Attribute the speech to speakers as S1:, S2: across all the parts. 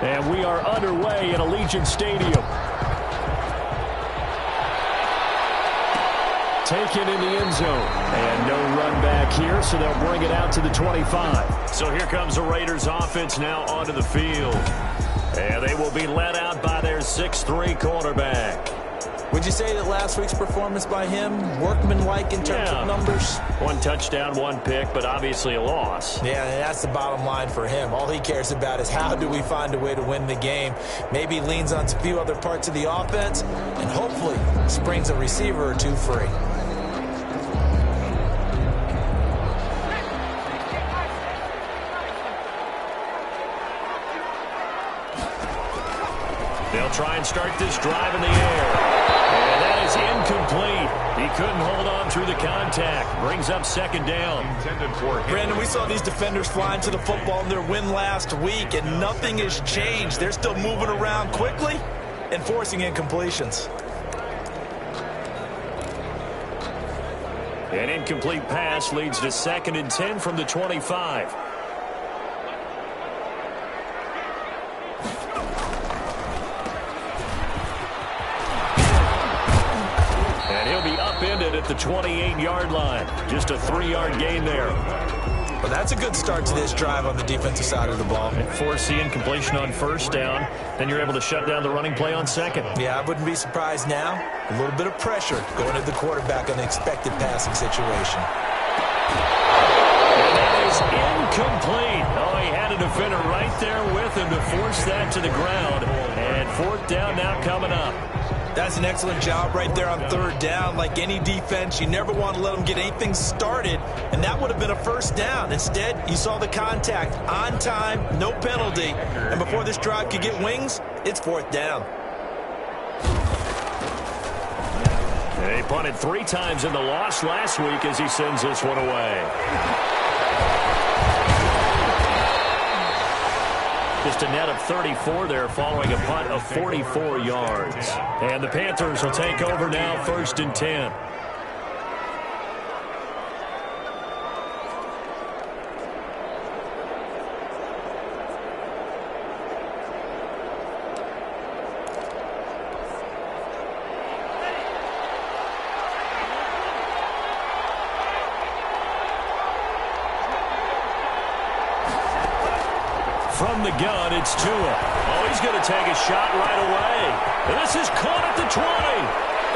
S1: And we are underway at Allegiant Stadium. Taken in the end zone. And no run back here, so they'll bring it out to the 25. So here comes the Raiders offense now onto the field. And they will be led out by their 6'3" quarterback.
S2: Would you say that last week's performance by him, workmanlike in terms of numbers? 1 touchdown, 1 pick, but obviously a loss. Yeah, and that's the bottom line for him. All he cares about is how do we find a way to win the game. Maybe leans on a few other parts of the offense, and hopefully springs a receiver or two free.
S1: They'll try and start this drive in the air. And that is incomplete. He couldn't hold on through the contact. Brings up second down.
S2: Brandon, we saw these defenders flying to the football in their win last week, and nothing has changed. They're still moving around quickly and forcing incompletions.
S1: An incomplete pass leads to 2nd and 10 from the 25. At the 28-yard line. Just a 3-yard gain there.
S2: Well, that's a good start to this drive on the defensive side of the ball.
S1: Force the incompletion on first down. Then you're able to shut down the running play on second.
S2: Yeah, I wouldn't be surprised now. A little bit of pressure going at the quarterback on the expected passing situation.
S1: And that is incomplete. Oh, he had a defender right there with him to force that to the ground. And 4th down now coming up.
S2: That's an excellent job right there on 3rd down. Like any defense, you never want to let them get anything started, and that would have been a 1st down. Instead, you saw the contact on time, no penalty, and before this drive could get wings, it's 4th down.
S1: They punted 3 times in the loss last week as he sends this one away. Just a net of 34 there following a punt of 44 yards. And the Panthers will take over now, 1st and 10. From the gun, it's Tua. Oh, he's going to take a shot right away. And this is caught at the 20.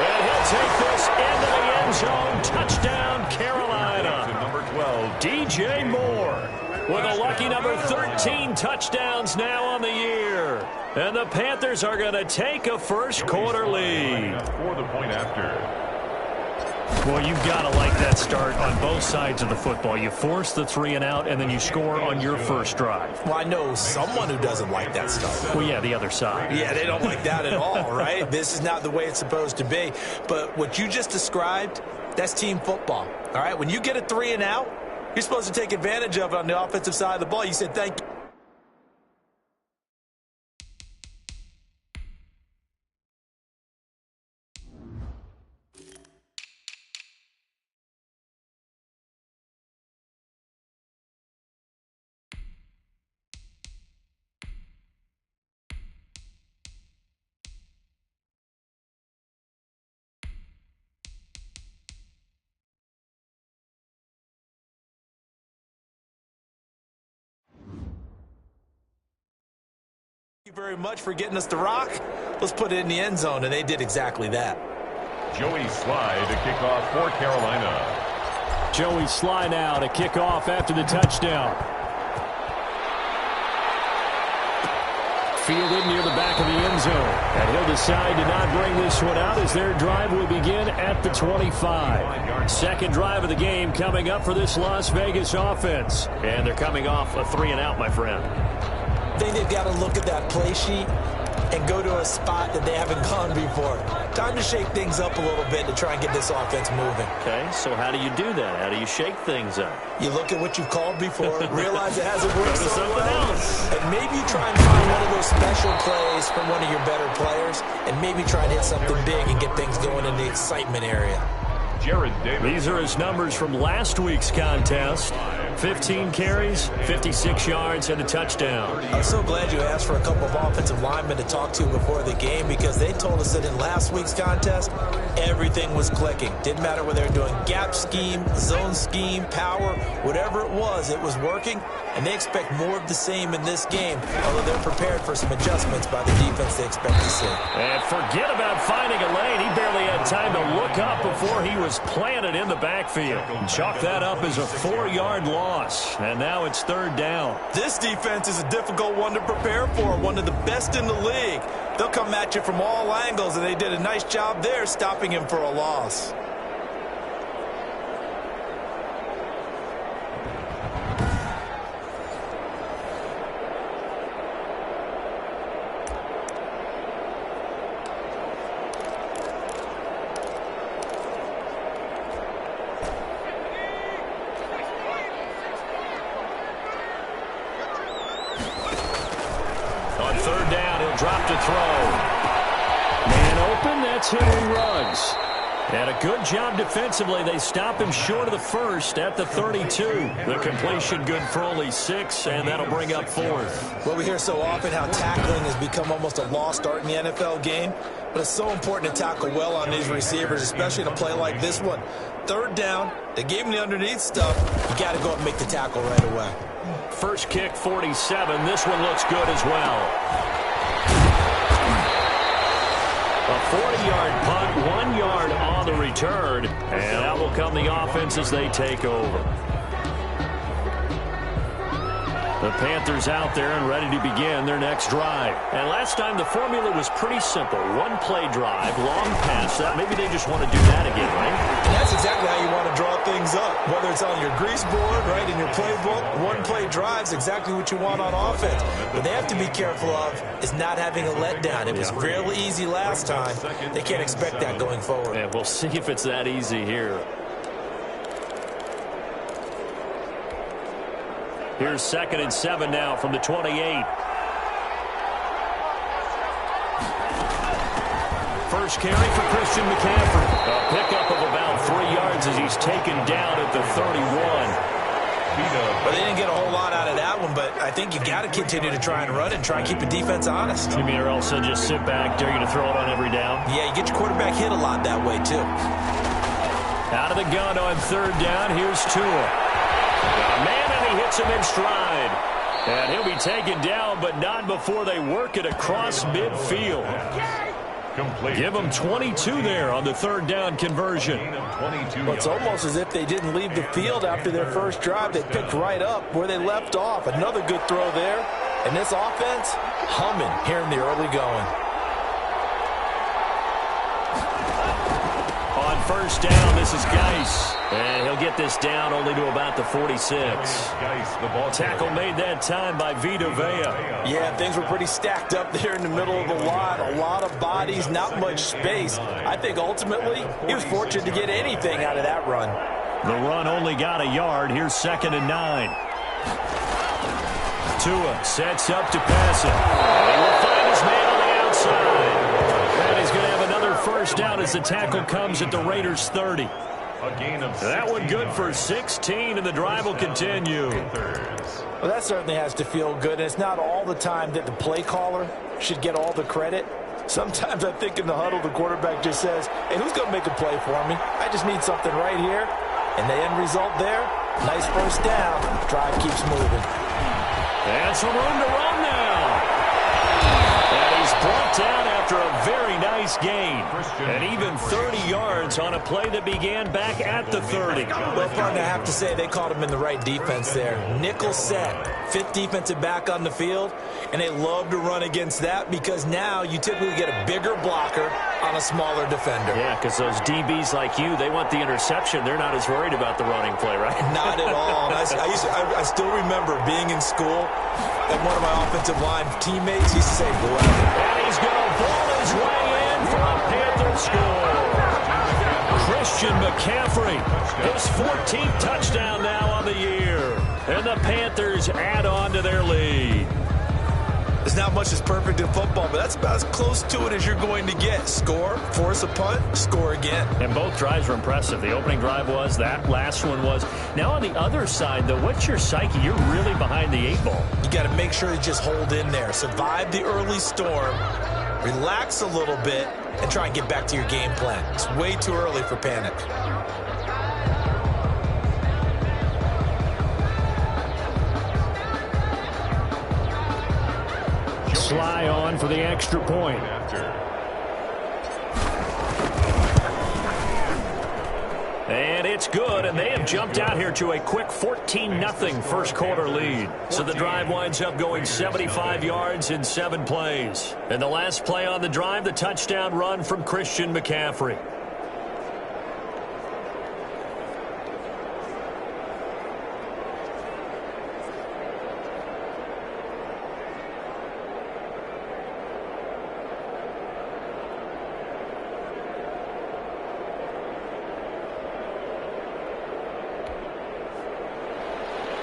S1: And he'll take this into the end zone. Touchdown, Carolina. Number 12, DJ Moore, with a lucky number 13 touchdowns now on the year. And the Panthers are going to take a first-quarter lead.
S3: For the point after.
S1: Well, you've got to like that start on both sides of the football. You force the 3 and out, and then you score on your first drive.
S2: Well, I know someone who doesn't like that start.
S1: Well, yeah, the other side.
S2: Yeah, they don't like that at all, right? This is not the way it's supposed to be. But what you just described, that's team football, all right? When you get a 3 and out, you're supposed to take advantage of it on the offensive side of the ball. You said, thank you. Thank you very much for getting us to rock. Let's put it in the end zone, and they did exactly that.
S3: Joey Sly to kick off for Carolina.
S1: Joey Sly now to kick off after the touchdown. Fielded near the back of the end zone. And he'll decide to not bring this one out as their drive will begin at the 25. Second drive of the game coming up for this Las Vegas offense. And they're coming off a 3 and out, my friend.
S2: I think they've got to look at that play sheet and go to a spot that they haven't gone before. Time to shake things up a little bit to try and get this offense moving.
S1: Okay, so how do you do that? How do you shake things up?
S2: You look at what you've called before, realize it hasn't worked so well,
S1: else.
S2: and maybe you try and find one of those special plays from one of your better players, and maybe try and hit something big and get things going in the excitement area.
S1: These are his numbers from last week's contest. 15 carries, 56 yards, and a touchdown.
S2: I'm so glad you asked for a couple of offensive linemen to talk to before the game, because they told us that in last week's contest, everything was clicking. Didn't matter whether they were doing gap scheme, zone scheme, power, whatever it was working, and they expect more of the same in this game, although they're prepared for some adjustments by the defense they expect to see.
S1: And forget about finding a lane. He barely had time to look up before he was planted in the backfield. Chalk that up as a 4-yard loss, and now it's 3rd down.
S2: This defense is a difficult one to prepare for, one of the best in the league. They'll come at you from all angles, and they did a nice job there stopping him for a loss.
S1: On 3rd down, he'll drop to throw. Man open, that's Henry Ruggs. And a good job defensively. They stop him short of the first at the 32. The completion good for only 6, and that'll bring up 4th.
S2: Well, we hear so often how tackling has become almost a lost art in the NFL game, but it's so important to tackle well on these receivers, especially in a play like this one. 3rd down, they gave him the underneath stuff. You got to go up and make the tackle right away.
S1: First kick, 47. This one looks good as well. A 40-yard punt, 1 yard on the return, and out will come the offense as they take over. The Panthers out there and ready to begin their next drive. And last time the formula was pretty simple. 1-play drive, long pass. Maybe they just want to do that again, right?
S2: And that's exactly how you want to draw things up. Whether it's on your grease board, right, in your playbook, 1-play drive is exactly what you want on offense. What they have to be careful of is not having a letdown. It was fairly easy last time. They can't expect that going forward.
S1: And we'll see if it's that easy here. Here's 2nd and 7 now from the 28. First carry for Christian McCaffrey. A pickup of about 3 yards as he's taken down at the 31.
S2: Well, they didn't get a whole lot out of that one, but I think you got to continue to try and run and try and keep the defense honest.
S1: You mean or else they'll just sit back, dare you to throw it on every down?
S2: Yeah, you get your quarterback hit a lot that way, too.
S1: Out of the gun on 3rd down, here's Tua. Man, and he hits him in stride. And he'll be taken down, but not before they work it across midfield. Give them 22 there on the 3rd down conversion.
S2: Well, it's almost as if they didn't leave the field after their first drive. They picked right up where they left off. Another good throw there. And this offense, humming here in the early going.
S1: On 1st down, this is Geis. And he'll get this down only to about the 46. Tackle made that time by Vita Vea.
S2: Yeah, things were pretty stacked up there in the middle of the line. A lot of bodies, not much space. I think ultimately he was fortunate to get anything out of that run.
S1: The run only got a yard. Here's 2nd and 9. Tua sets up to pass it. He will find his man on the outside. And he's going to have another 1st down as the tackle comes at the Raiders' 30. That one good for 16, and the drive will continue.
S2: Well, that certainly has to feel good, and it's not all the time that the play caller should get all the credit. Sometimes I think in the huddle, the quarterback just says, hey, who's going to make a play for me? I just need something right here. And the end result there, nice 1st down. Drive keeps moving.
S1: And some room to run now. And he's brought down after a very nice gain. And even 30 yards on a play that began back at the 30.
S2: Well, partner, I have to say they caught him in the right defense there. Nickel set, 5th defensive back on the field, and they love to run against that because now you typically get a bigger blocker on a smaller defender.
S1: Yeah, because those DBs like you, they want the interception. They're not as worried about the running play, right?
S2: Not at all. I still remember being in school, and one of my offensive line teammates used to say, go ahead.
S1: And he's going to ball his way in for a Panther score. Christian McCaffrey, his 14th touchdown now on the year. And the Panthers add on to their lead.
S2: It's not much is perfect in football, but that's about as close to it as you're going to get. Score, force a punt, score again.
S1: And both drives were impressive. The opening drive was, that last one was. Now on the other side, though, what's your psyche? You're really behind the 8 ball.
S2: You got to make sure you just hold in there. Survive the early storm, relax a little bit, and try and get back to your game plan. It's way too early for panic.
S1: Sly on for the extra point. And it's good, and they have jumped out here to a quick 14-0 first quarter lead. So the drive winds up going 75 yards in 7 plays. And the last play on the drive, the touchdown run from Christian McCaffrey.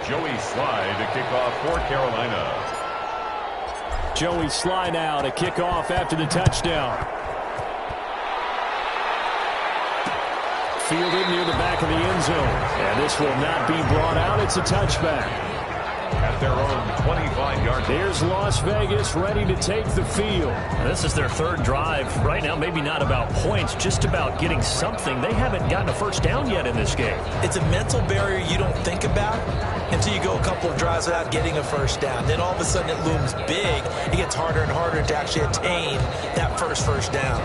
S3: Joey Sly to kick off for Carolina.
S1: Joey Sly now to kick off after the touchdown. Fielded near the back of the end zone. And this will not be brought out. It's a touchback.
S3: At their own 25-yard.
S1: Here's Las Vegas ready to take the field. And this is their 3rd drive. Right now, maybe not about points, just about getting something. They haven't gotten a first down yet in this game.
S2: It's a mental barrier you don't think about until you go a couple of drives without getting a first down. Then all of a sudden it looms big. It gets harder and harder to actually attain that first down.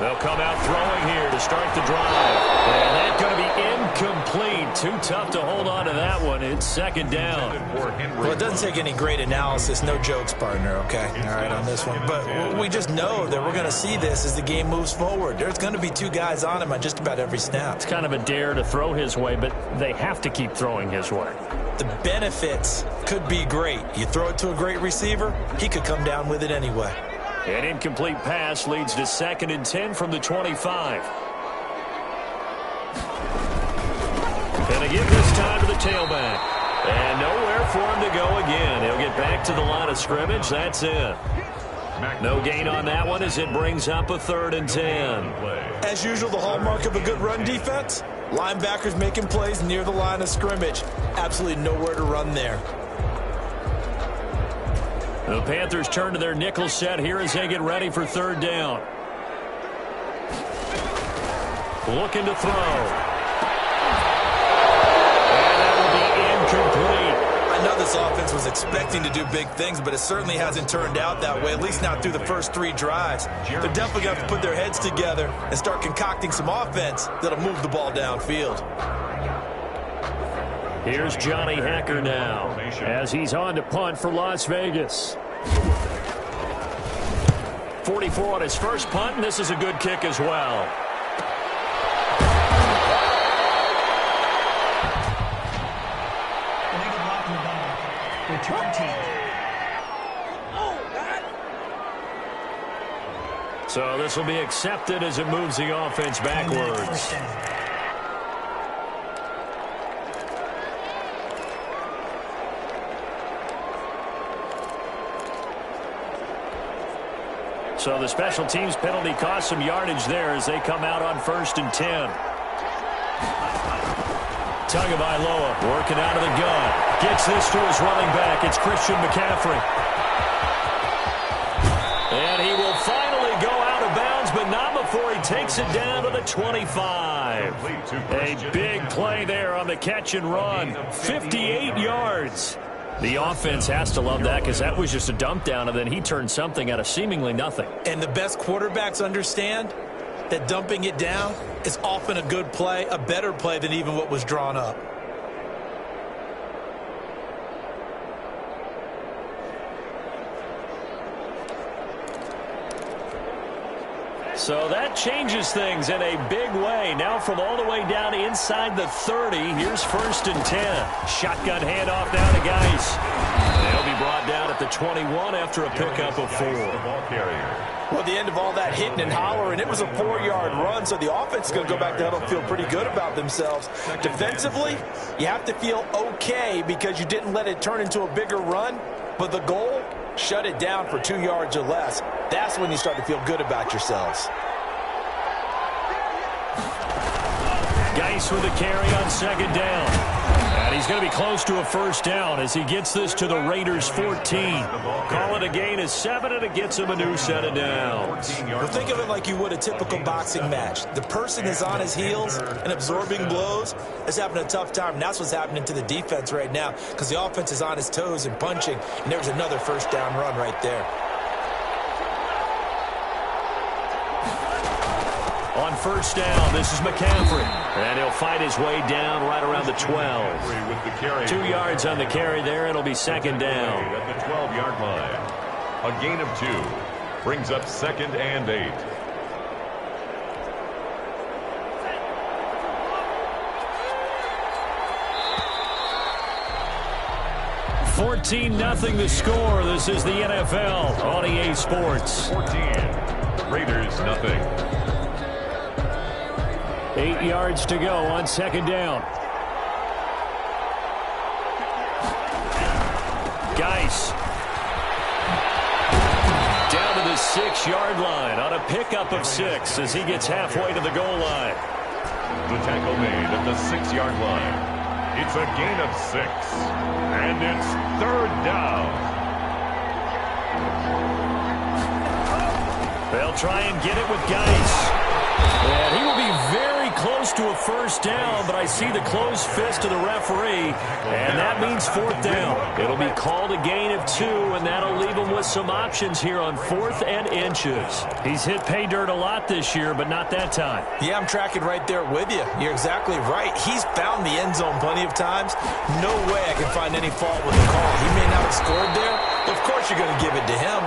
S1: They'll come out throwing here to start the drive. And that's going to be incomplete. Too tough to hold on to that one. It's 2nd down.
S2: Well, it doesn't take any great analysis. No jokes, partner, okay? All right, on this one. But we just know that we're going to see this as the game moves forward. There's going to be 2 guys on him on just about every snap.
S1: It's kind of a dare to throw his way, but they have to keep throwing his way.
S2: The benefits could be great. You throw it to a great receiver, he could come down with it anyway.
S1: An incomplete pass leads to 2nd and 10 from the 25. And a give this time to the tailback. And nowhere for him to go again. He'll get back to the line of scrimmage. That's it. No gain on that one as it brings up a 3rd and 10.
S2: As usual, the hallmark of a good run defense, linebackers making plays near the line of scrimmage. Absolutely nowhere to run there.
S1: The Panthers turn to their nickel set here as they get ready for 3rd down. Looking to throw. And that will be incomplete.
S2: I know this offense was expecting to do big things, but it certainly hasn't turned out that way, at least not through the first 3 drives. They're definitely going to have to put their heads together and start concocting some offense that'll move the ball downfield.
S1: Here's Johnny Hacker now as he's on to punt for Las Vegas. 44 on his first punt, and this is a good kick as well.
S4: Return team.
S1: So this will be accepted as it moves the offense backwards. So the special teams penalty cost some yardage there as they come out on 1st and 10. Tagovailoa working out of the gun. Gets this to his running back. It's Christian McCaffrey. And he will finally go out of bounds, but not before he takes it down to the 25. A big play there on the catch and run. 58 yards. The offense has to love that because that was just a dump down, and then he turned something out of seemingly nothing.
S2: And the best quarterbacks understand that dumping it down is often a good play, a better play than even what was drawn up.
S1: So that changes things in a big way. Now now from all the way down inside the 30. Here's 1st and 10. Shotgun handoff now to Geis. They'll be brought down at the 21 after a pickup of 4.
S2: Well, the end of all that hitting and hollering, it was a 4-yard run, so the offense is going to go back to huddle, feel pretty good about themselves. Defensively, you have to feel okay because you didn't let it turn into a bigger run, but the goal, shut it down for 2 yards or less. That's when you start to feel good about yourselves.
S1: Geis with a carry on 2nd down. And he's going to be close to a 1st down as he gets this to the Raiders' 14. Call it a gain of 7, and it gets him a new set of downs.
S2: Well, think of it like you would a typical boxing match. The person is on his heels and absorbing blows is having a tough time. And that's what's happening to the defense right now because the offense is on his toes and punching. And there's another 1st down run right there.
S1: On 1st down, this is McCaffrey. And he'll fight his way down right around the 12. 2 yards on the carry there. It'll be 2nd down.
S3: At the 12-yard line. A gain of 2. Brings up 2nd and 8.
S1: $14-0 the score. This is the NFL on EA Sports.
S3: 14. Raiders nothing.
S1: 8 yards to go on 2nd down. Geis. Down to the 6-yard line on a pickup of 6 as he gets halfway to the goal line.
S3: The tackle made at the 6-yard line. It's a gain of 6. And it's 3rd down.
S1: They'll try and get it with Geis. And he will be very close to a 1st down, but I see the closed fist of the referee, and that means 4th down. It'll be called a gain of 2, and that'll leave him with some options here on 4th and inches. He's hit pay dirt a lot this year, but not that time.
S2: Yeah, I'm tracking right there with you. You're exactly right. He's found the end zone plenty of times. No way I can find any fault with the call. He may not have scored there, but of course you're going to give it to him.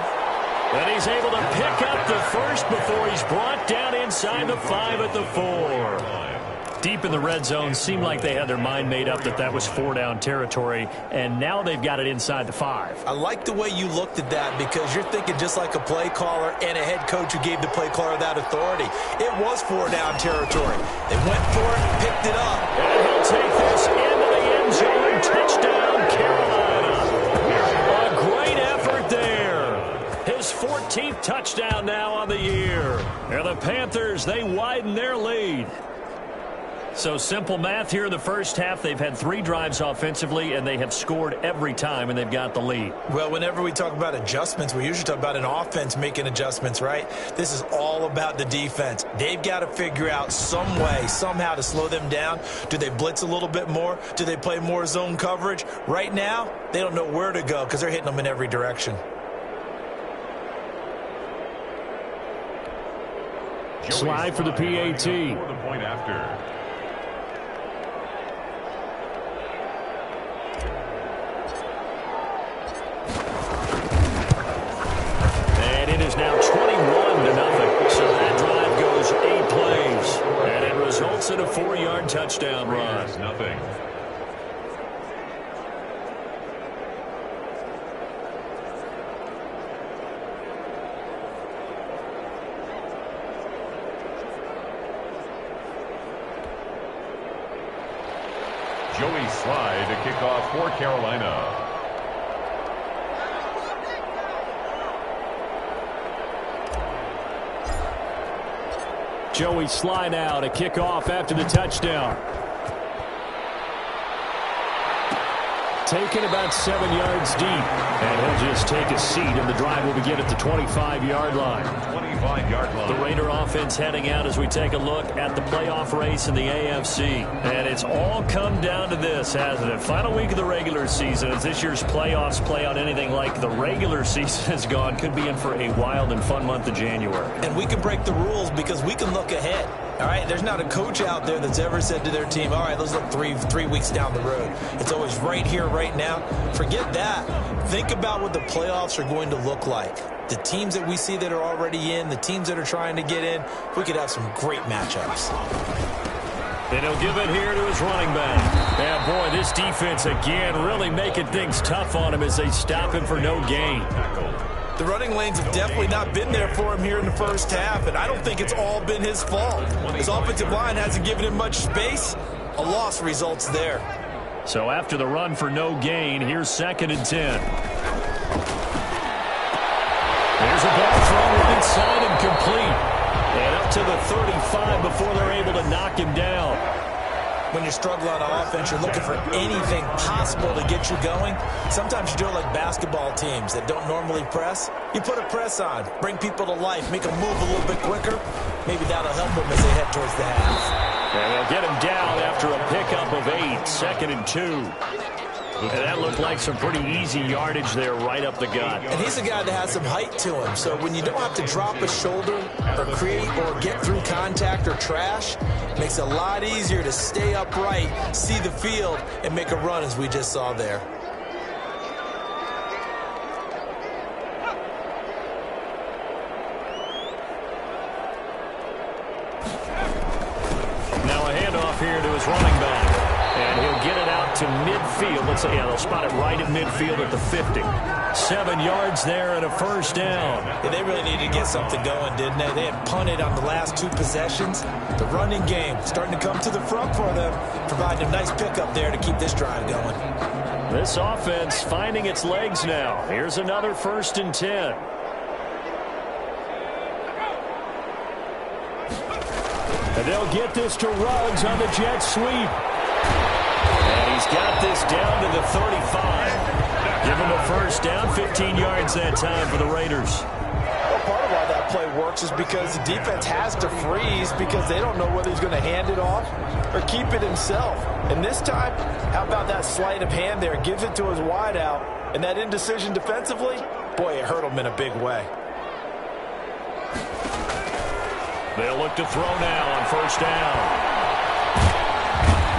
S1: And he's able to pick up the 1st before he's brought down inside the 5 at the 4. Deep in the red zone, seemed like they had their mind made up that was 4-down territory, and now they've got it inside the 5.
S2: I like the way you looked at that because you're thinking just like a play caller and a head coach who gave the play caller that authority. It was 4-down territory. They went for it, picked it up.
S1: And he'll take this into the end zone. Touchdown, Carolina. A great effort there. His 14th touchdown now on the year. And the Panthers, they widen their lead. So simple math here in the 1st half. They've had 3 drives offensively, and they have scored every time, and they've got the lead.
S2: Well, whenever we talk about adjustments, we usually talk about an offense making adjustments, right? This is all about the defense. They've got to figure out some way, somehow to slow them down. Do they blitz a little bit more? Do they play more zone coverage? Right now, they don't know where to go because they're hitting them in every direction.
S1: Slide for the PAT.
S3: For the point after.
S1: And it is now 21-0. So that drive goes 8 plays. And it results in a 4-yard touchdown run.
S3: Nothing. Joey Slye to kick off for Carolina.
S1: Joey Slye now to kick off after the touchdown. Taken about 7 yards deep. And he'll just take a seat, and the drive will begin at the 25-yard line.
S3: 25-yard line.
S1: The Raider offense heading out as we take a look at the playoff race in the AFC. And it's all come down to this, hasn't it? Final week of the regular season. As this year's playoffs play out anything like the regular season has gone, could be in for a wild and fun month of January.
S2: And we can break the rules because we can look ahead. All right, there's not a coach out there that's ever said to their team, all right, let's look three weeks down the road. It's always right here, right now. Forget that. Think about what the playoffs are going to look like. The teams that we see that are already in, the teams that are trying to get in, we could have some great matchups.
S1: And he'll give it here to his running back. And, boy, this defense, again, really making things tough on him as they stop him for no gain.
S2: The running lanes have definitely not been there for him here in the first half, and I don't think it's all been his fault. His offensive line hasn't given him much space. A loss results there.
S1: So after the run for no gain, here's 2nd and 10. There's a ball thrown right side and complete. And up to the 35 before they're able to knock him down.
S2: When you're struggling on offense, you're looking for anything possible to get you going. Sometimes you do it like basketball teams that don't normally press. You put a press on, bring people to life, make them move a little bit quicker. Maybe that'll help them as they head towards the half.
S1: And they'll get him down after a pickup of 8, 2nd and 2. And that looked like some pretty easy yardage there right up the gut.
S2: And he's a guy that has some height to him. So when you don't have to drop a shoulder or create or get through contact or trash, it makes it a lot easier to stay upright, see the field, and make a run as we just saw there.
S1: Now a handoff here to his running back. And he'll get it out to midfield. Let's say, yeah, they'll spot it right at midfield at the 50. 7 yards there and a first down.
S2: Yeah, they really needed to get something going, didn't they? They had punted on the last 2 possessions. The running game starting to come to the front for them, providing a nice pickup there to keep this drive going.
S1: This offense finding its legs now. Here's another 1st and 10. And they'll get this to Ruggs on the jet sweep. And he's got this down to the 35. Give him a first down, 15 yards that time for the Raiders.
S2: Well, part of why that play works is because the defense has to freeze because they don't know whether he's going to hand it off or keep it himself. And this time, how about that sleight of hand there? Gives it to his wideout. And that indecision defensively, boy, it hurt him in a big way.
S1: They'll look to throw now on first down.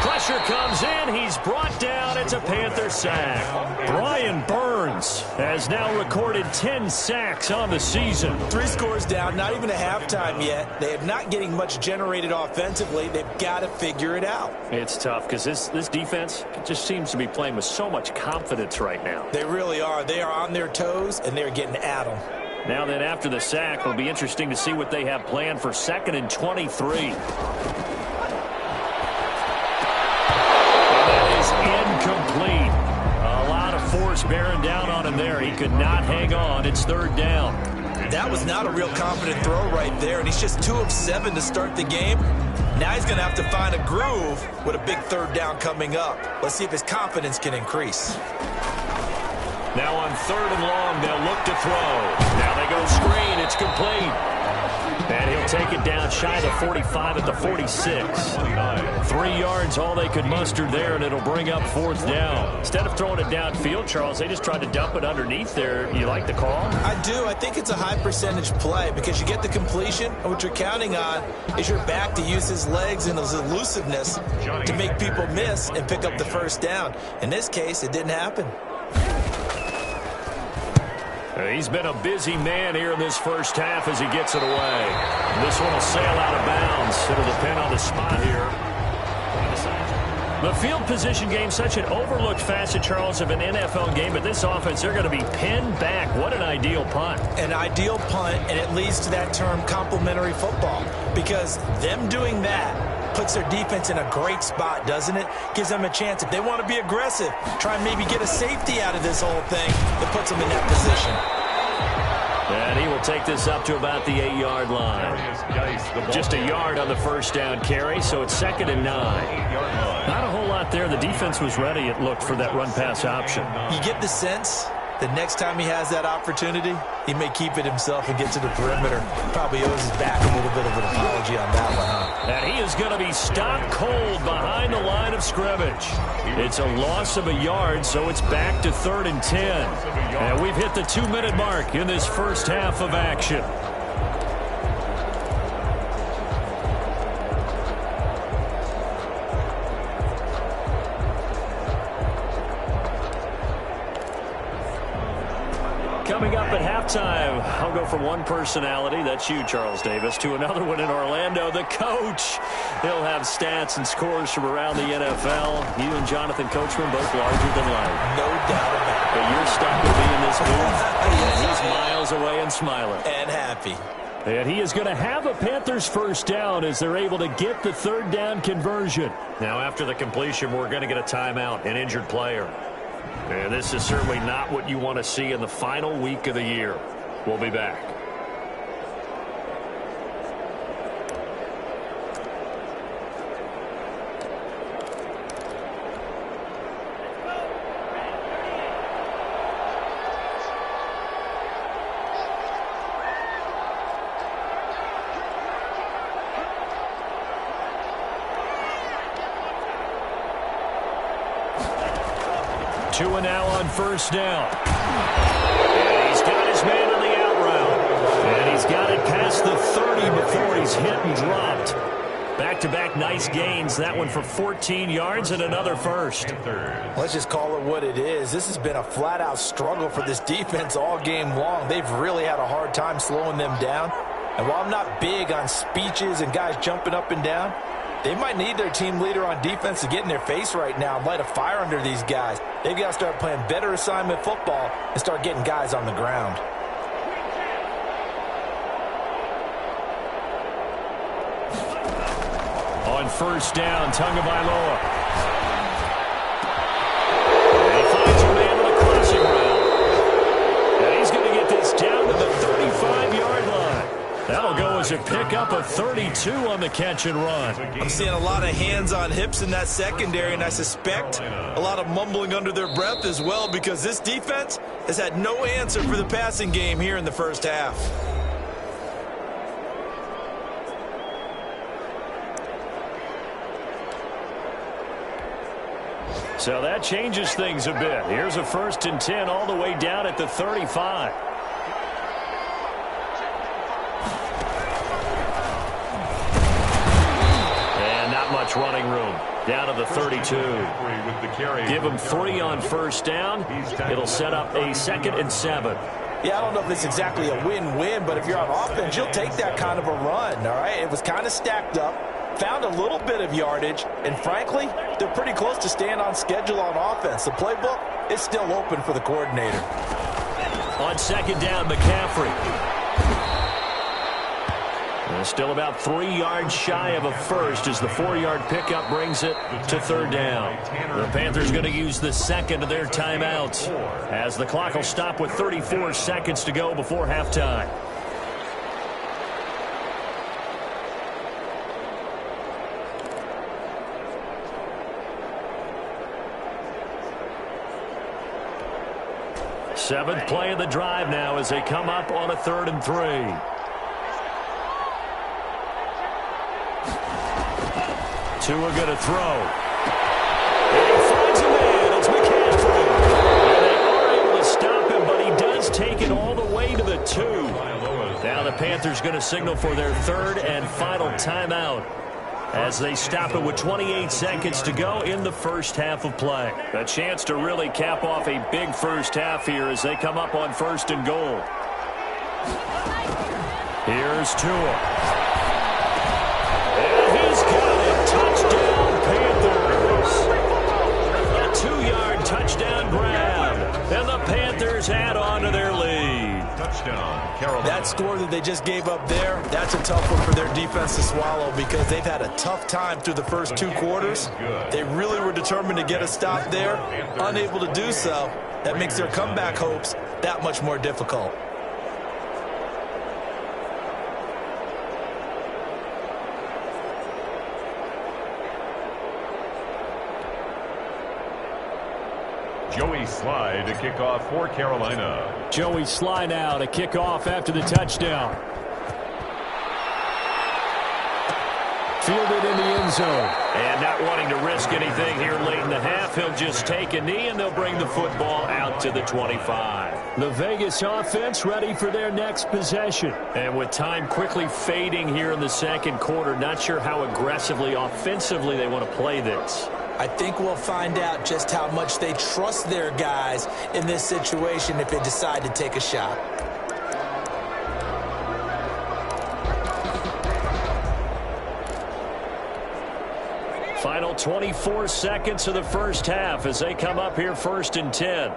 S1: Pressure comes in. He's brought down. It's a Panther sack. Brian Burns has now recorded 10 sacks on the season.
S2: 3 scores down, not even a halftime yet. They are not getting much generated offensively. They've got to figure it out.
S1: It's tough because this defense just seems to be playing with so much confidence right now.
S2: They really are. They are on their toes, and they're getting at them.
S1: Now then, after the sack, it'll be interesting to see what they have planned for 2nd and 23. And that is incomplete. A lot of force bearing down on him there. He could not hang on. It's 3rd down.
S2: That was not a real confident throw right there, and he's just 2 of 7 to start the game. Now he's going to have to find a groove with a big 3rd down coming up. Let's see if his confidence can increase.
S1: Now on 3rd and long, they'll look to throw. Now they go screen. It's complete. And he'll take it down shy of the 45 at the 46. 3 yards, all they could muster there, and it'll bring up 4th down. Instead of throwing it downfield, Charles, they just tried to dump it underneath there. You like the call?
S2: I do. I think it's a high percentage play because you get the completion, and what you're counting on is your back to use his legs and his elusiveness to make people miss and pick up the first down. In this case, it didn't happen.
S1: He's been a busy man here in this first half as he gets it away. This one will sail out of bounds. It'll depend on the spot here. The field position game, such an overlooked facet, Charles, of an NFL game. But this offense, they're going to be pinned back. What an ideal punt.
S2: An ideal punt, and it leads to that term complementary football. Because them doing that puts their defense in a great spot, doesn't it? Gives them a chance. If they want to be aggressive, try and maybe get a safety out of this whole thing, it puts them in that position.
S1: And he will take this up to about the 8-yard line. Just a yard on the first down carry, so it's 2nd and 9. Not a whole lot there. The defense was ready, it looked, for that run-pass option.
S2: You get the sense that next time he has that opportunity, he may keep it himself and get to the perimeter. Probably owes his back a little bit of an apology on that one, huh?
S1: And he is going to be stopped cold behind the line of scrimmage. It's a loss of a yard, so it's back to 3rd and 10. And we've hit the 2-minute mark in this first half of action. Coming up at halftime. I'll go from one personality, that's you, Charles Davis, to another one in Orlando, the coach. He'll have stats and scores from around the NFL. You and Jonathan Coachman both larger than life.
S2: No doubt about it.
S1: But you're stuck with me in this booth, and he's miles away and smiling.
S2: And happy.
S1: And he is going to have a Panthers first down as they're able to get the third down conversion. Now, after the completion, we're going to get a timeout, an injured player. And this is certainly not what you want to see in the final week of the year. We'll be back. Two and now on first down. And he's got his man on the out route. And he's got it past the 30 before he's hit and dropped. Back-to-back nice gains. That one for 14 yards and another first.
S2: Let's just call it what it is. This has been a flat-out struggle for this defense all game long. They've really had a hard time slowing them down. And while I'm not big on speeches and guys jumping up and down, they might need their team leader on defense to get in their face right now and light a fire under these guys. They've got to start playing better assignment football and start getting guys on the ground.
S1: On first down, Tagovailoa. And he finds a man with a crossing route. And he's going to get this down to the 35-yard line. That'll go as a pickup of 32 on the catch and run.
S2: I'm seeing a lot of hands on hips in that secondary, and I suspect a lot of mumbling under their breath as well, because this defense has had no answer for the passing game here in the first half.
S1: So that changes things a bit. Here's a 1st and 10 all the way down at the 35. Much running room. Down to the 32. Give him 3 on first down. It'll set up a 2nd and 7.
S2: Yeah, I don't know if it's exactly a win-win, but if you're on offense, you'll take that kind of a run, all right? It was kind of stacked up, found a little bit of yardage, and frankly, they're pretty close to staying on schedule on offense. The playbook is still open for the coordinator.
S1: On 2nd down, McCaffrey. Still about 3 yards shy of a first as the 4-yard pickup brings it to 3rd down. The Panthers going to use the 2nd of their timeouts as the clock will stop with 34 seconds to go before halftime. Seventh play of the drive now as they come up on a 3rd and 3. Tua going to throw. And he finds a man. It's McCaffrey. And they are able to stop him, but he does take it all the way to the 2. Now the Panthers going to signal for their 3rd and final timeout as they stop it with 28 seconds to go in the first half of play. A chance to really cap off a big first half here as they come up on 1st and goal. Here's Tua. Touchdown, Panthers. A 2-yard touchdown grab. And the Panthers add on to their lead.
S3: Touchdown, Carolina.
S2: That score that they just gave up there, that's a tough one for their defense to swallow because they've had a tough time through the first 2 quarters. They really were determined to get a stop there, unable to do so. That makes their comeback hopes that much more difficult.
S3: Joey Sly to kick off for Carolina.
S1: Joey Sly now to kick off after the touchdown. Fielded in the end zone. And not wanting to risk anything here late in the half, he'll just take a knee and they'll bring the football out to the 25. The Vegas offense ready for their next possession. And with time quickly fading here in the second quarter, not sure how aggressively, offensively they want to play this.
S2: I think we'll find out just how much they trust their guys in this situation if they decide to take a shot.
S1: Final 24 seconds of the first half as they come up here 1st and 10.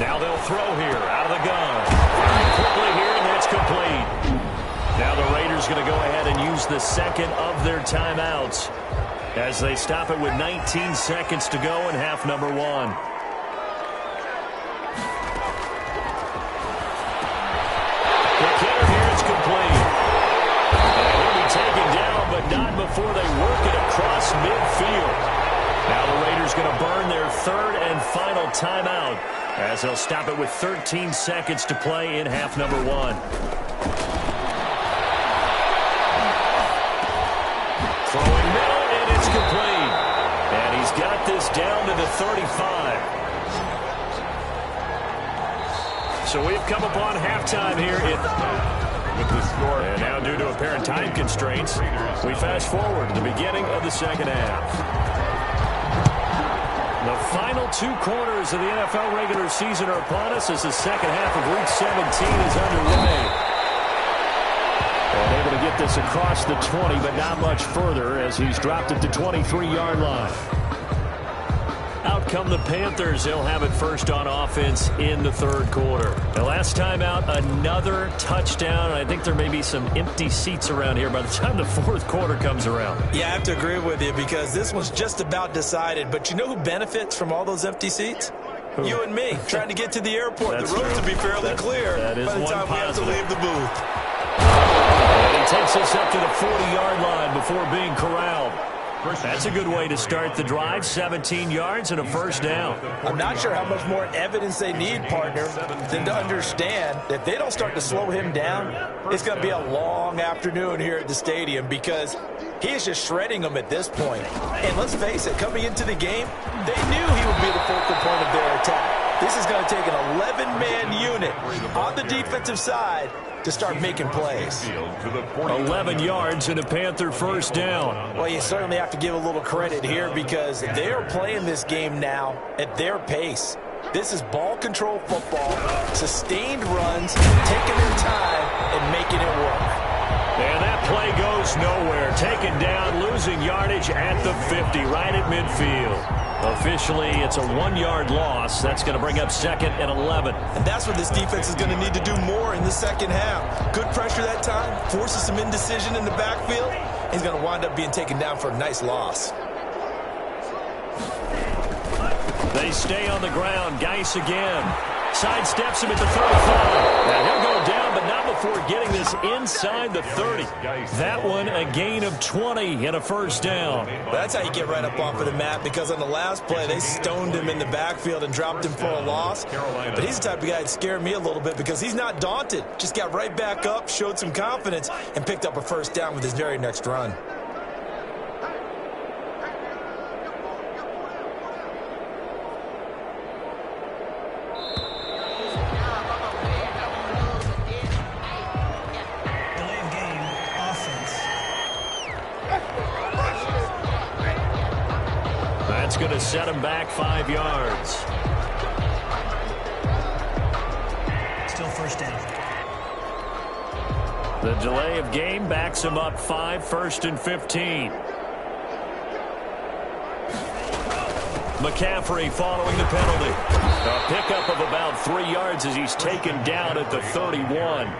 S1: Now they'll throw here out of the gun. Very quickly here, and it's complete. Now the Raiders going to go ahead and use the second of their timeouts as they stop it with 19 seconds to go in half number 1. The kicker here is complete. And he'll be taken down, but not before they work it across midfield. Now the Raiders going to burn their third and final timeout as they'll stop it with 13 seconds to play in half number 1. Throwing middle, and it's complete. And he's got this down to the 35. So we've come upon halftime here with the score. And now due to apparent time constraints, we fast forward to the beginning of the second half. The final 2 quarters of the NFL regular season are upon us as the second half of Week 17 is underway. And able to get this across the 20, but not much further as he's dropped it to 23-yard line. Out come the Panthers. They'll have it first on offense in the third quarter. The last time out, another touchdown. I think there may be some empty seats around here by the time the fourth quarter comes around.
S2: Yeah, I have to agree with you because this one's just about decided. But you know who benefits from all those empty seats? Who? You and me, trying to get to the airport. The roads will be fairly clear by the time we have to leave the booth.
S1: And he takes us up to the 40-yard line before being corralled. That's a good way to start the drive. 17 yards and a first down.
S2: I'm not sure how much more evidence they need, partner, than to understand that if they don't start to slow him down, it's going to be a long afternoon here at the stadium because he is just shredding them at this point. And let's face it, coming into the game, they knew he would be the focal point of their attack. This is going to take an 11-man unit on the defensive side to start making plays.
S1: 11 yards and a Panther first down.
S2: Well, you certainly have to give a little credit here because they are playing this game now at their pace. This is ball control football, sustained runs, taking their time and making it work.
S1: And that play goes nowhere. Taken down, losing yardage at the 50, right at midfield. Officially, it's a 1-yard loss. That's going to bring up 2nd and 11.
S2: And that's what this defense is going to need to do more in the second half. Good pressure that time, forces some indecision in the backfield. He's going to wind up being taken down for a nice loss.
S1: They stay on the ground. Geis again. Sidesteps him at the 35. Now he'll go down, but not before getting this inside the 30. That one a gain of 20 and a first down.
S2: That's how you get right up off of the mat because on the last play, they stoned him in the backfield and dropped him for a loss. But he's the type of guy that scared me a little bit because he's not daunted. Just got right back up, showed some confidence, and picked up a first down with his very next run.
S1: Going to set him back 5 yards.
S4: Still first down.
S1: The delay of game backs him up 5, 1st and 15. McCaffrey following the penalty. A pickup of about 3 yards as he's taken down at the 31.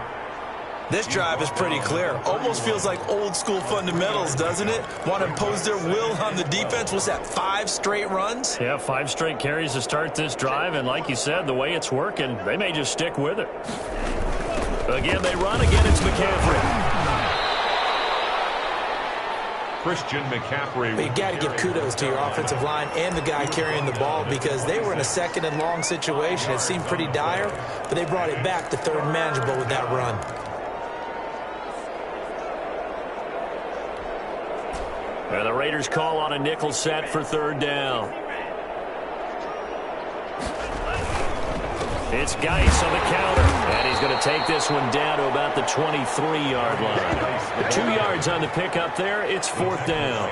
S2: This drive is pretty clear. Almost feels like old school fundamentals, doesn't it? Want to impose their will on the defense. What's that, 5 straight runs?
S1: Yeah, 5 straight carries to start this drive. And like you said, the way it's working, they may just stick with it. Again, they run. Again, it's McCaffrey.
S3: Christian McCaffrey.
S2: But you got to give kudos to your offensive line and the guy carrying the ball because they were in a 2nd and long situation. It seemed pretty dire, but they brought it back to 3rd and manageable with that run.
S1: And the Raiders call on a nickel set for 3rd down. It's Geis on the counter. And he's going to take this one down to about the 23-yard line. 2 yards on the pickup there. It's 4th down.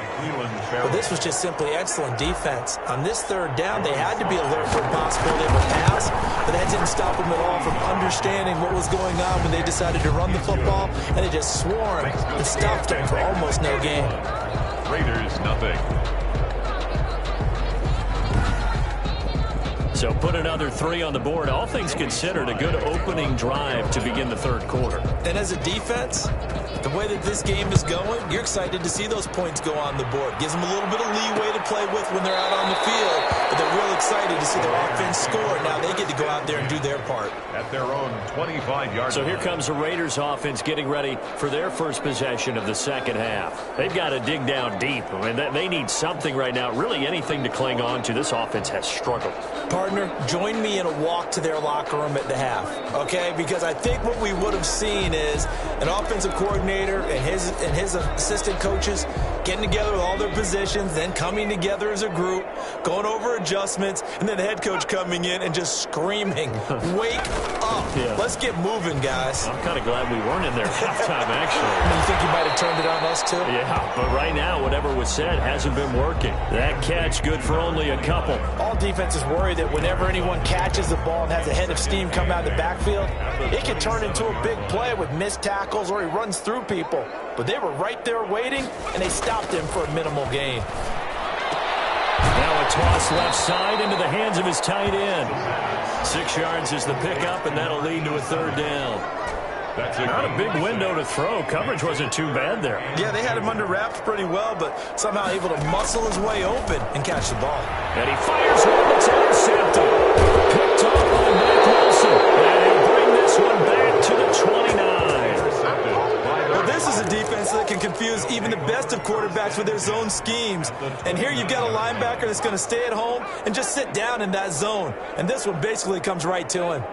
S2: Well, this was just simply excellent defense. On this 3rd down, they had to be alert for the possibility of a pass, but that didn't stop them at all from understanding what was going on when they decided to run the football, and they just swarmed and stopped them for almost no gain.
S3: Raiders, nothing.
S1: So put another 3 on the board. All things considered, a good opening drive to begin the 3rd quarter.
S2: And as a defense, the way that this game is going, you're excited to see those points go on the board. Gives them a little bit of leeway to play with when they're out on the field, but they're real excited to see their offense score. Now they get to go out there and do their part.
S3: At their own 25-yard
S1: So here comes the Raiders offense getting ready for their first possession of the 2nd half. They've got to dig down deep. I mean, they need something right now, really anything to cling on to. This offense has struggled.
S2: Partner, join me in a walk to their locker room at the half, okay? Because I think what we would have seen is an offensive coordinator and his assistant coaches getting together with all their positions, then coming together as a group, going over adjustments, and then the head coach coming in and just screaming, wake up. Yeah. Let's get moving, guys.
S1: I'm kind of glad we weren't in there at halftime, actually.
S2: You think you might have turned it on us, too?
S1: Yeah, but right now, whatever was said hasn't been working. That catch good for only a couple.
S2: All defenses worry that whenever anyone catches the ball and has a head of steam come out of the backfield, it can turn into a big play with missed tackles or he runs through people. But they were right there waiting, and they stopped him for a minimal gain.
S1: Now a toss left side into the hands of his tight end. 6 yards is the pickup, and that'll lead to a 3rd down.
S3: That's
S1: not a big window to throw. Coverage wasn't too bad there.
S2: Yeah, they had him under wraps pretty well, but somehow able to muscle his way open and catch the ball.
S1: And he fires one that's intercepted. Picked off by Matt Wilson. And he'll bring this one back to the 29.
S2: Well, this is a defense that can confuse even the best of quarterbacks with their zone schemes. And here you've got a linebacker that's going to stay at home and just sit down in that zone. And this one basically comes right to him.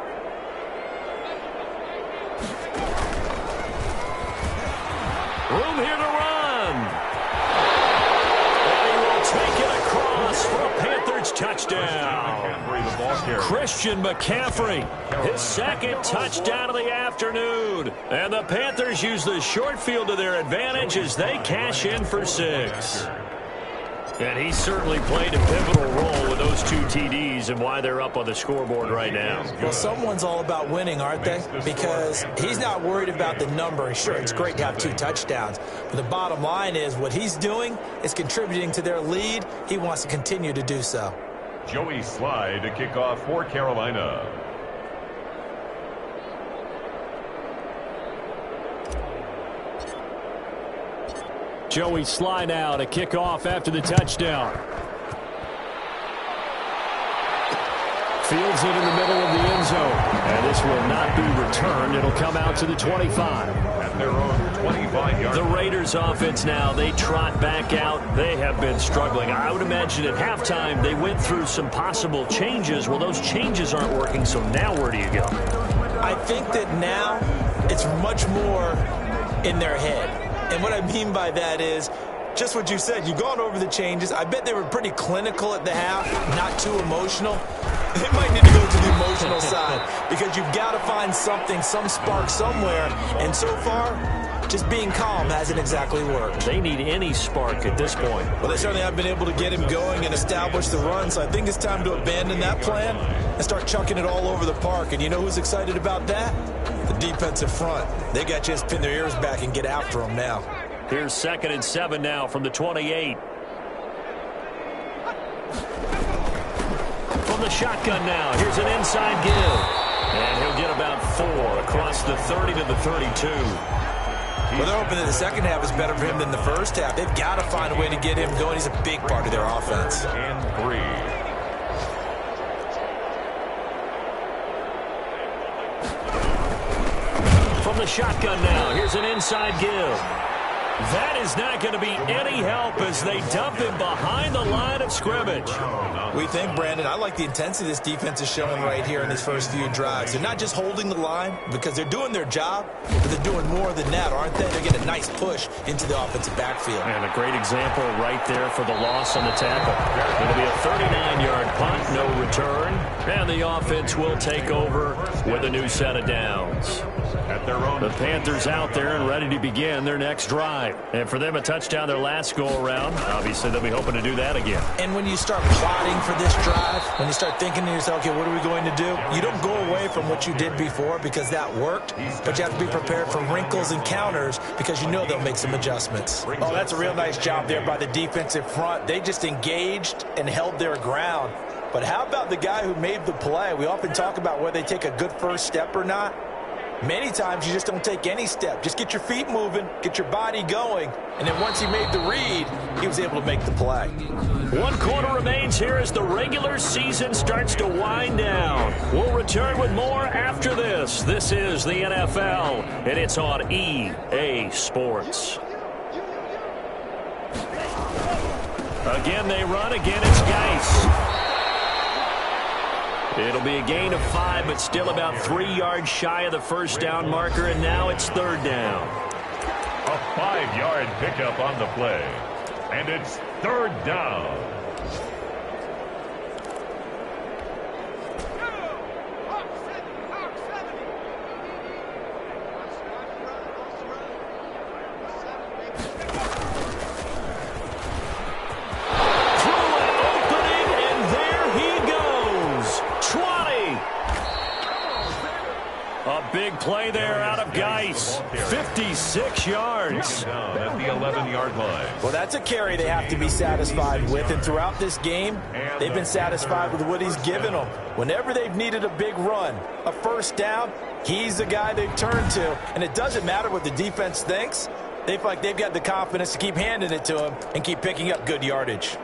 S1: Room here to run. And he will take it across for a Panthers touchdown. Christian McCaffrey, his 2nd touchdown of the afternoon. And the Panthers use the short field to their advantage as they cash in for 6. And he certainly played a pivotal role with those 2 TDs and why they're up on the scoreboard right now.
S2: Well, someone's all about winning, aren't they? Because he's not worried about the number. Sure, it's great to have 2 touchdowns. But the bottom line is what he's doing is contributing to their lead. He wants to continue to do so.
S3: Joey Slye to kick off for Carolina.
S1: Joey Slye now to kick off after the touchdown. Fields it in the middle of the end zone. And this will not be returned. It'll come out to the 25.
S3: At their own 25-yard.
S1: The Raiders offense now, they trot back out. They have been struggling. I would imagine at halftime they went through some possible changes. Well, those changes aren't working, so now where do you go?
S2: I think that now it's much more in their head. And what I mean by that is just what you said. You've gone over the changes. I bet they were pretty clinical at the half, not too emotional. They might need to go to the emotional side because you've got to find something, some spark somewhere. And so far, just being calm hasn't exactly worked.
S1: They need any spark at this point.
S2: Well, they certainly have been able to get him going and establish the run, so I think it's time to abandon that plan and start chucking it all over the park. And you know who's excited about that? The defensive front. They got to just pin their ears back and get after them now.
S1: Here's 2nd and 7 now from the 28. From the shotgun now, here's an inside give. And he'll get about 4 across the 30 to the 32.
S2: Well, they're hoping that the second half is better for him than the first half. They've got to find a way to get him going. He's a big part of their offense.
S3: And 3.
S1: From the shotgun now, here's an inside give. That is not going to be any help as they dump him behind the line of scrimmage.
S2: We think, Brandon, I like the intensity this defense is showing right here in these first few drives. They're not just holding the line because they're doing their job, but they're doing more than that, aren't they? They're getting a nice push into the offensive backfield.
S1: And a great example right there for the loss on the tackle. It'll be a 39-yard punt, no return, and the offense will take over with a new set of downs. The Panthers out there and ready to begin their next drive. And for them, a touchdown their last go-around. Obviously, they'll be hoping to do that again.
S2: And when you start plotting for this drive, when you start thinking to yourself, okay, what are we going to do? You don't go away from what you did before because that worked, but you have to be prepared for wrinkles and counters because you know they'll make some adjustments. Oh, that's a real nice job there by the defensive front. They just engaged and held their ground. But how about the guy who made the play? We often talk about whether they take a good first step or not. Many times you just don't take any step. Just get your feet moving, get your body going, and then once he made the read, he was able to make the play.
S1: 1 quarter remains here as the regular season starts to wind down. We'll return with more after this. This is the NFL, and it's on EA Sports. Again they run, again it's Geis. It'll be a gain of 5, but still about 3 yards shy of the first down marker, and now it's 3rd down.
S3: A 5-yard pickup on the play, and it's 3rd down.
S1: Big play there out of Geis. 56 yards.
S3: At the 11-yard line.
S2: Well, that's a carry they have to be satisfied with. And throughout this game, they've been satisfied with what he's given them. Whenever they've needed a big run, a first down, he's the guy they've turned to. And it doesn't matter what the defense thinks. They feel like they've got the confidence to keep handing it to him and keep picking up good yardage.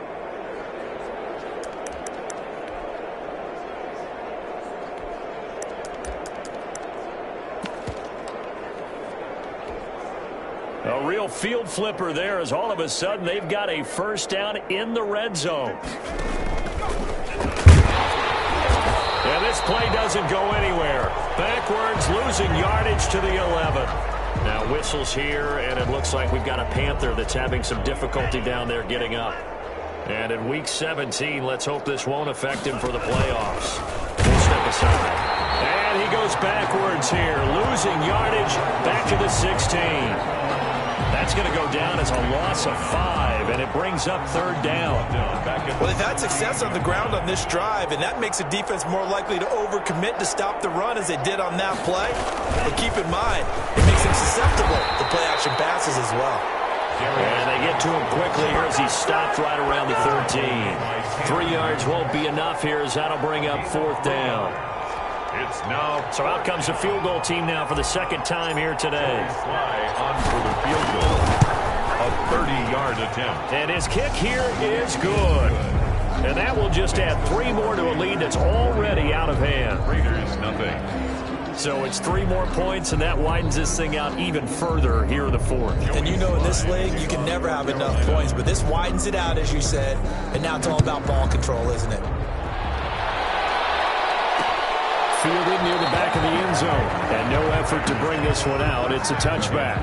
S1: A real field flipper there as all of a sudden they've got a first down in the red zone. And this play doesn't go anywhere. Backwards, losing yardage to the 11. Now whistles here, and it looks like we've got a Panther that's having some difficulty down there getting up. And in Week 17, let's hope this won't affect him for the playoffs. We'll step aside. And he goes backwards here, losing yardage back to the 16. That's going to go down as a loss of 5, and it brings up 3rd down.
S2: Well, they've had success on the ground on this drive, and that makes the defense more likely to overcommit to stop the run as they did on that play. But keep in mind, it makes them susceptible to play-action passes as well.
S1: And they get to him quickly here as he stopped right around the 13. 3 yards won't be enough here as that'll bring up 4th down.
S3: It's now.
S1: So out comes the field goal team now for the 2nd time here today.
S3: On for the field goal. A 30-yard attempt.
S1: And his kick here is good. And that will just add 3 more to a lead that's already out of hand.
S3: Raiders nothing.
S1: So it's 3 more points, and that widens this thing out even further here in the 4th.
S2: And you know in this league, you can never have enough points, but this widens it out, as you said. And now it's all about ball control, isn't it?
S1: Fielded near the back of the end zone. And no effort to bring this one out. It's a touchback.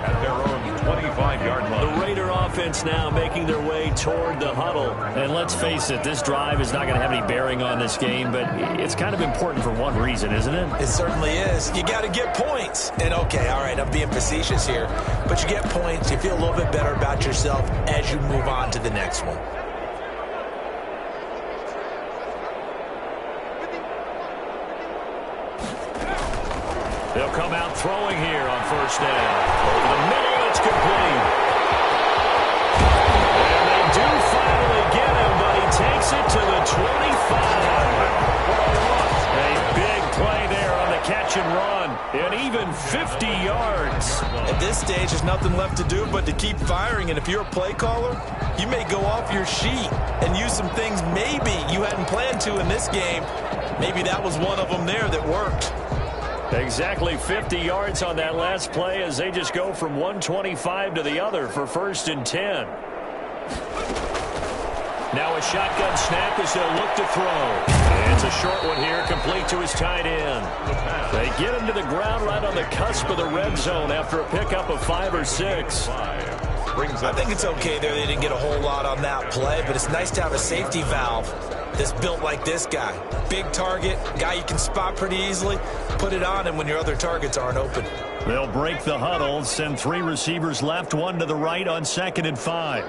S3: At their own 25-yard line.
S1: The Raider offense now making their way toward the huddle. And let's face it, this drive is not going to have any bearing on this game, but it's kind of important for one reason, isn't it?
S2: It certainly is. You got to get points. And okay, all right, I'm being facetious here, but you get points, you feel a little bit better about yourself as you move on to the next one.
S1: They'll come out throwing here on 1st down. Over the middle, it's complete. And they do finally get him, but he takes it to the 25. A big play there on the catch and run. And even 50 yards.
S2: At this stage, there's nothing left to do but to keep firing. And if you're a play caller, you may go off your sheet and use some things maybe you hadn't planned to in this game. Maybe that was one of them there that worked.
S1: Exactly 50 yards on that last play as they just go from 125 to the other for 1st and 10. Now a shotgun snap as they'll look to throw. It's a short one here, complete to his tight end. They get him to the ground right on the cusp of the red zone after a pickup of 5 or 6.
S2: I think it's okay there. They didn't get a whole lot on that play, but it's nice to have a safety valve that's built like this guy. Big target, guy you can spot pretty easily. Put it on him when your other targets aren't open.
S1: They'll break the huddle, send 3 receivers left, 1 to the right on 2nd and 5.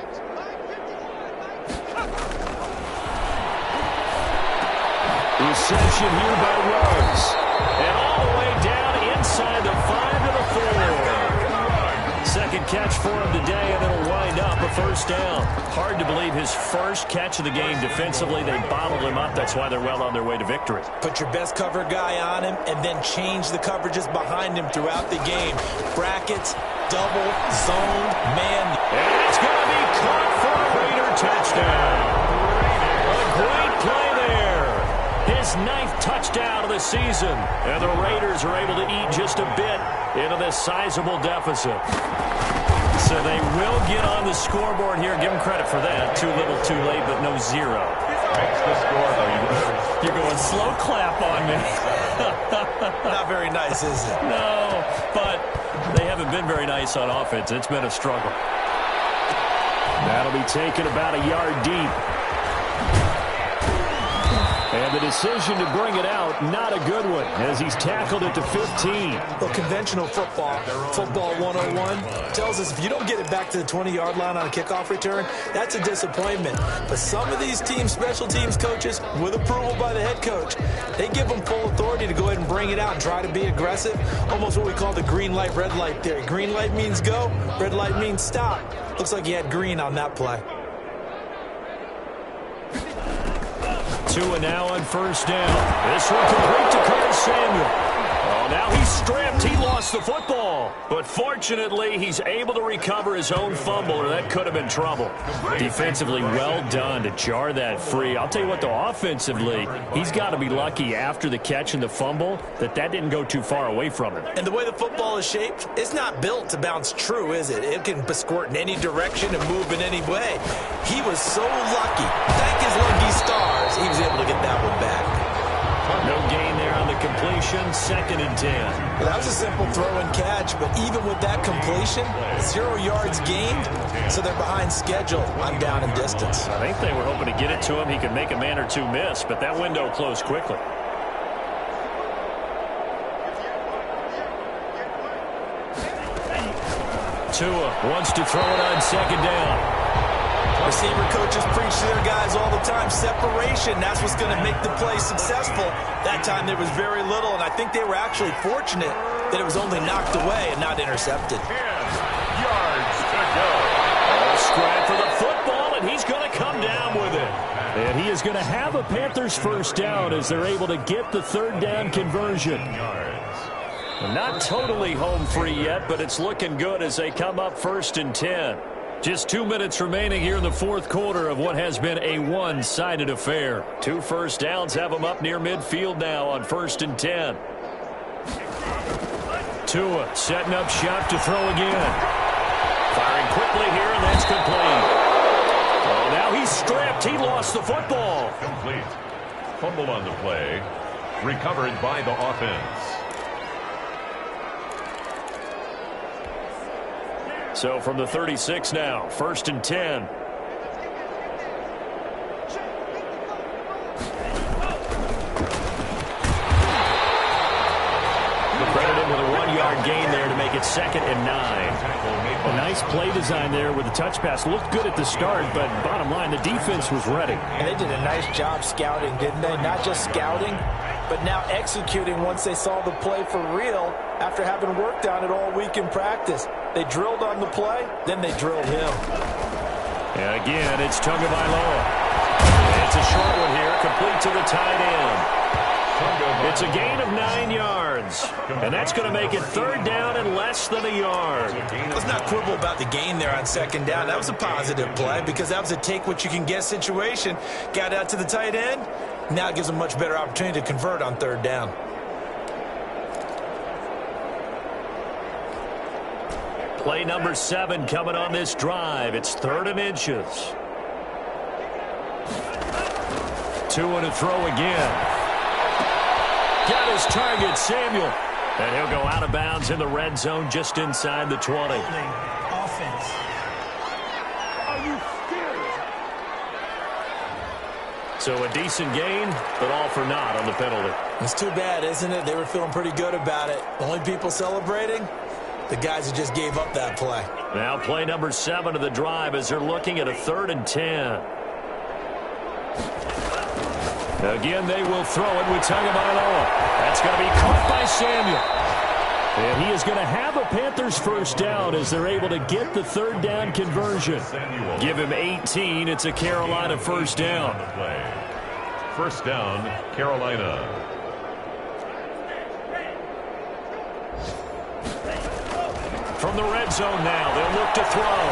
S1: Reception here by Ruggs. And all the way down inside the 5 to the 4. Second catch for him today, and it'll wind up a 1st down. Hard to believe his first catch of the game defensively. They bottled him up. That's why they're well on their way to victory.
S2: Put your best cover guy on him and then change the coverages behind him throughout the game. Brackets, double, zone, man.
S1: And it's going to be caught for a Raider touchdown. A great play there. His 9th touchdown of the season. And the Raiders are able to eat just a bit into this sizable deficit. So they will get on the scoreboard here. Give them credit for that. Too little, too late, but no 0.
S3: Makes the score, though.
S1: You're going slow clap on me.
S2: Not very nice, is it?
S1: No, but they haven't been very nice on offense. It's been a struggle. That'll be taken about a yard deep. And the decision to bring it out, not a good one, as he's tackled it to 15.
S2: Well, conventional football 101, tells us if you don't get it back to the 20-yard line on a kickoff return, that's a disappointment. But some of these teams, special teams coaches, with approval by the head coach, they give them full authority to go ahead and bring it out and try to be aggressive, almost what we call the green light, red light theory. Green light means go, red light means stop. Looks like he had green on that play.
S1: Tua now on 1st down. This one complete to Curtis Samuel. Oh, now he's stripped. He lost the football. But fortunately, he's able to recover his own fumble, or that could have been trouble. Defensively, well done to jar that free. I'll tell you what, though, offensively, he's got to be lucky after the catch and the fumble that didn't go too far away from him.
S2: And the way the football is shaped, it's not built to bounce true, is it? It can squirt in any direction and move in any way. He was so lucky. Thank his lucky stars, he was able to get that one back.
S1: No gain there on the completion, 2nd and 10.
S2: Well, that was a simple throw and catch, but even with that completion, 0 yards gained, so they're behind schedule on down and distance.
S1: I think they were hoping to get it to him. He could make a man or two miss, but that window closed quickly. Tua wants to throw it on 2nd down.
S2: Receiver coaches preach to their guys all the time. Separation, that's what's going to make the play successful. That time there was very little, and I think they were actually fortunate that it was only knocked away and not intercepted.
S3: 10 yards to go.
S1: Scrap for the football, and he's going to come down with it. And he is going to have a Panthers 1st down as they're able to get the 3rd down conversion. Not totally home free yet, but it's looking good as they come up 1st and 10. Just 2 minutes remaining here in the 4th quarter of what has been a one-sided affair. 2 first downs have them up near midfield now on 1st and 10. Tua setting up shop to throw again. Firing quickly here, and that's complete. Oh, now he's stripped. He lost the football.
S3: Complete. Fumble on the play. Recovered by the offense.
S1: So from the 36 now, 1st and 10. Credited with a 1-yard gain there to make it 2nd and 9. A nice play design there with the touch pass. Looked good at the start, but bottom line, the defense was ready.
S2: And they did a nice job scouting, didn't they? Not just scouting, but now executing once they saw the play for real after having worked on it all week in practice. They drilled on the play, then they drilled him.
S1: And again, it's Tagovailoa. It's a short one here, complete to the tight end. It's a gain of 9 yards. And that's going to make it 3rd down and less than a yard.
S2: Let's not quibble about the gain there on 2nd down. That was a positive play because that was a take-what-you-can-get situation. Got out to the tight end. Now it gives them a much better opportunity to convert on 3rd down.
S1: Play number 7 coming on this drive. It's 3rd and inches. 2 and a throw again. Got his target, Samuel. And he'll go out of bounds in the red zone just inside the 20.
S4: Offense.
S3: Are you serious?
S1: So a decent gain, but all for naught on the penalty.
S2: It's too bad, isn't it? They were feeling pretty good about it. The only people celebrating, the guys who just gave up that play.
S1: Now play number 7 of the drive as they're looking at a 3rd and 10. Again, they will throw it with Tagovailoa. That's going to be caught by Samuel. And he is going to have a Panthers first down as they're able to get the 3rd down conversion. Give him 18. It's a Carolina first down.
S3: First down, Carolina.
S1: From the red zone now, they'll look to throw.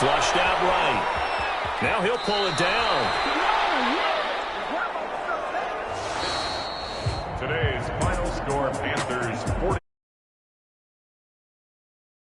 S1: Flushed out right. Now he'll pull it down.